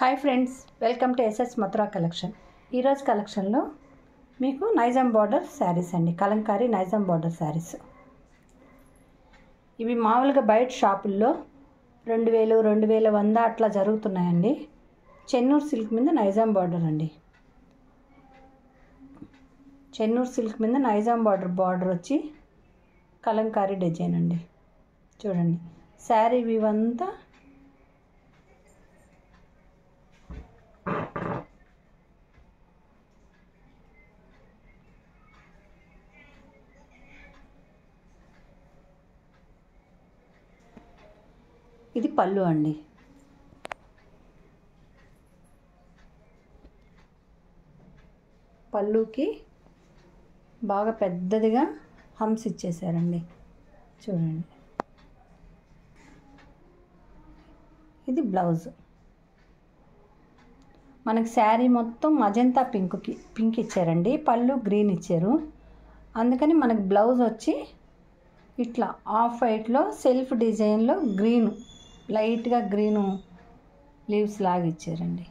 Hi friends, welcome to SS Mathura collection. ఈరోజు కలెక్షన్లో మీకు నైజాం బార్డర్ శారీస్ అండి, కలంకారీ నైజాం బార్డర్ శారీస్. ఇవి మామూలుగా బయట షాపుల్లో 2000, 2100 అట్లా జరుగుతున్నాయండి. చెన్నూరు సిల్క్ మీద నైజాం బార్డర్ అండి. చెన్నూరు సిల్క్ మీద నైజాం బార్డర్ వచ్చి కలంకారీ డిజైన్ అండి. చూడండి, శారీ వ్యూ అంతా ఇది పళ్ళు అండి. పళ్ళుకి బాగా పెద్దదిగా హంస్ ఇచ్చేసారండి. చూడండి, ఇది బ్లౌజ్. మనకి శారీ మొత్తం మజంతా పింక్ ఇచ్చారండి, పళ్ళు గ్రీన్ ఇచ్చారు. అందుకని మనకి బ్లౌజ్ వచ్చి ఇట్లా ఆఫ్ వైట్లో సెల్ఫ్ డిజైన్లో గ్రీను, లైట్గా గ్రీను లీవ్స్ లాగా ఇచ్చారండి.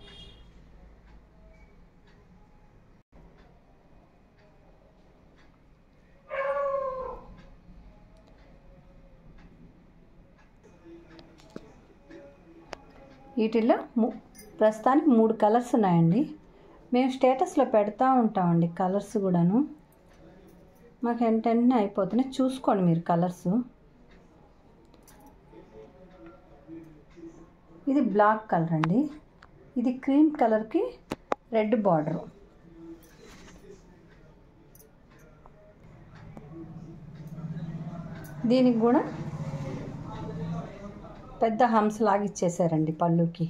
వీటిల్లో ప్రస్తుతానికి 3 కలర్స్ ఉన్నాయండి. మేము స్టేటస్లో పెడతా ఉంటామండి కలర్స్ కూడాను. మాకు వెంటనే అయిపోతున్నాయి, చూసుకోండి మీరు కలర్స్. ఇది బ్లాక్ కలర్ అండి. ఇది క్రీమ్ కలర్కి రెడ్ బార్డరు. దీనికి కూడా పెద్ద హంస్ లాగా ఇచ్చేసారండి పళ్ళుకి.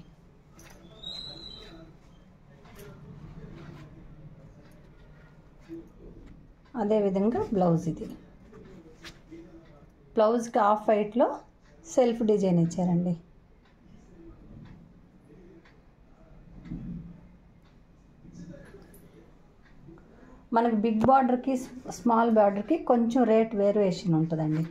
అదేవిధంగా బ్లౌజ్, ఇది బ్లౌజ్కి ఆఫ్ వైట్లో సెల్ఫ్ డిజైన్ ఇచ్చారండి. మనకి బిగ్ బార్డర్కి స్మాల్ బార్డర్కి కొంచెం రేట్ వేరియేషన్ ఉంటుందండి.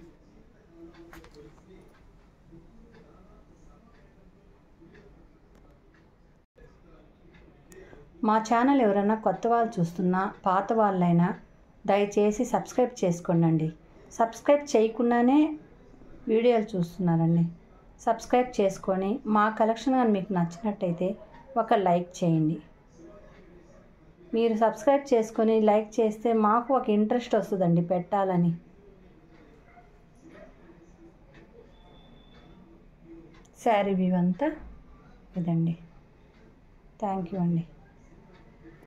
మా ఛానల్ ఎవరైనా కొత్త వాళ్ళు చూస్తున్నా, పాత వాళ్ళైనా దయచేసి సబ్స్క్రైబ్ చేసుకోండి. సబ్స్క్రైబ్ చేయకుండానే వీడియోలు చూస్తున్నారండి. సబ్స్క్రైబ్ చేసుకొని మా కలెక్షన్ కానీ మీకు నచ్చినట్టయితే ఒక లైక్ చేయండి. మీరు సబ్స్క్రైబ్ చేసుకొని లైక్ చేస్తే మాకు ఒక ఇంట్రెస్ట్ వస్తుందండి పెట్టాలని. శారీ వ్యూ అంతా ఇదండి. థ్యాంక్ యూ అండి.